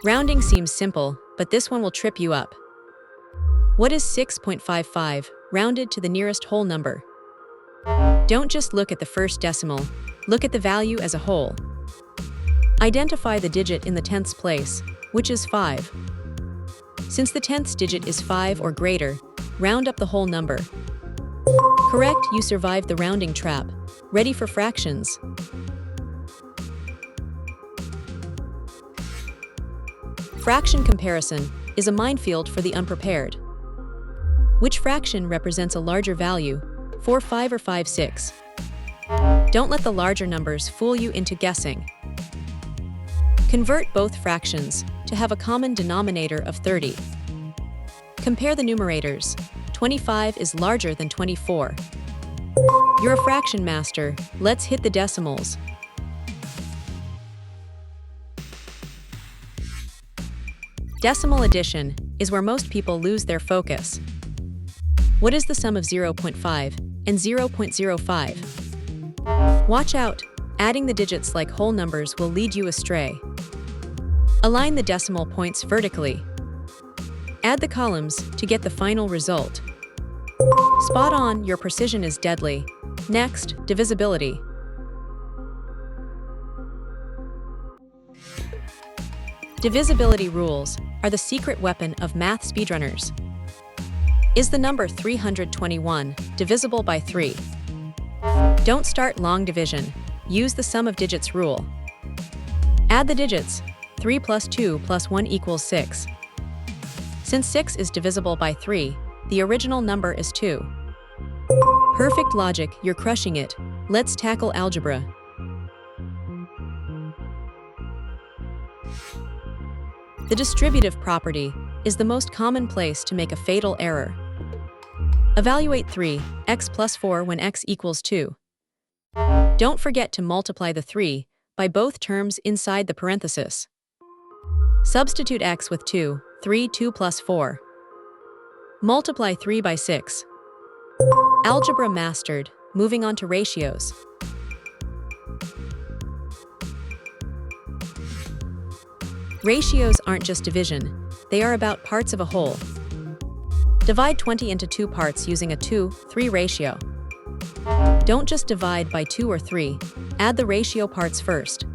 Rounding seems simple, but this one will trip you up. What is 6.55 rounded to the nearest whole number? Don't just look at the first decimal, look at the value as a whole. Identify the digit in the tenths place, which is 5. Since the tenths digit is 5 or greater, round up the whole number. Correct, you survived the rounding trap. Ready for fractions. Fraction comparison is a minefield for the unprepared. Which fraction represents a larger value, 4, 5, or 5, 6? Don't let the larger numbers fool you into guessing. Convert both fractions to have a common denominator of 30. Compare the numerators. 25 is larger than 24. You're a fraction master. Let's hit the decimals. Decimal addition is where most people lose their focus. What is the sum of 0.5 and 0.05? Watch out, adding the digits like whole numbers will lead you astray. Align the decimal points vertically. Add the columns to get the final result. Spot on, your precision is deadly. Next, divisibility. Divisibility rules are the secret weapon of math speedrunners. Is the number 321 divisible by 3? Don't start long division. Use the sum of digits rule. Add the digits. 3 plus 2 plus 1 equals 6. Since 6 is divisible by 3, the original number is 2. Perfect logic, you're crushing it. Let's tackle algebra. The distributive property is the most common place to make a fatal error. Evaluate 3x plus 4 when x equals 2. Don't forget to multiply the 3 by both terms inside the parenthesis. Substitute x with 2, 2 plus 4. Multiply 3 by 6. Algebra mastered. Moving on to ratios. Ratios aren't just division, they are about parts of a whole. Divide 20 into 2 parts using a 2:3 ratio. Don't just divide by 2 or 3, add the ratio parts first.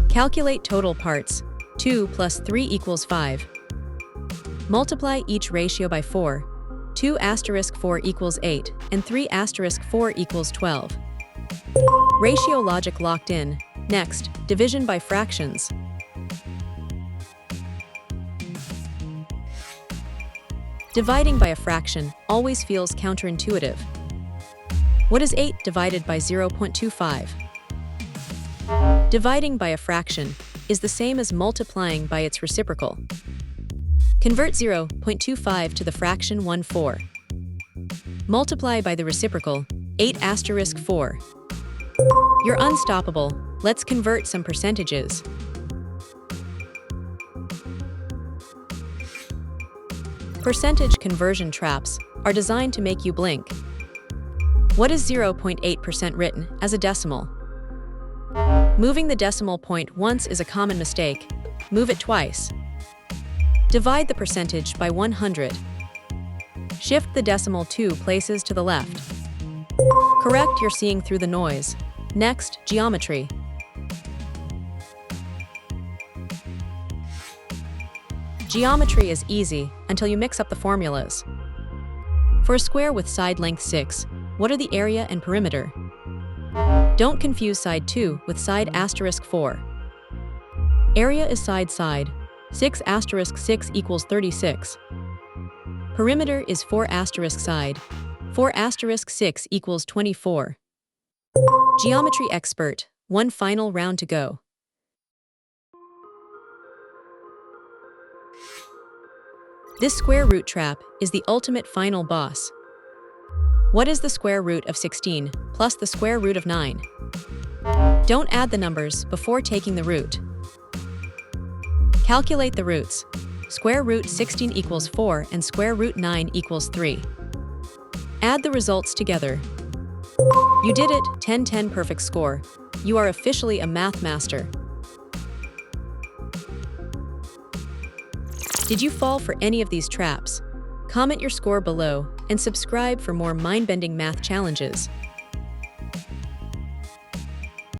Calculate total parts. 2 plus 3 equals 5. Multiply each ratio by 4. 2 asterisk 4 equals 8, and 3 asterisk 4 equals 12. Ratio logic locked in. Next, division by fractions. Dividing by a fraction always feels counterintuitive. What is 8 divided by 0.25? Dividing by a fraction is the same as multiplying by its reciprocal. Convert 0.25 to the fraction 1/4. Multiply by the reciprocal, 8 asterisk 4. You're unstoppable. Let's convert some percentages. Percentage conversion traps are designed to make you blink. What is 0.8% written as a decimal? Moving the decimal point once is a common mistake. Move it twice. Divide the percentage by 100. Shift the decimal 2 places to the left. Correct, you're seeing through the noise. Next, geometry. Geometry is easy until you mix up the formulas. For a square with side length 6, what are the area and perimeter? Don't confuse side 2 with side asterisk 4. Area is side. 6 asterisk 6 equals 36. Perimeter is 4 asterisk side. 4 asterisk 6 equals 24. Geometry expert, one final round to go. This square root trap is the ultimate final boss. What is the square root of 16 plus the square root of 9? Don't add the numbers before taking the root. Calculate the roots. Square root 16 equals 4 and square root 9 equals 3. Add the results together. You did it, 10-10 perfect score. You are officially a math master. Did you fall for any of these traps? Comment your score below and subscribe for more mind-bending math challenges.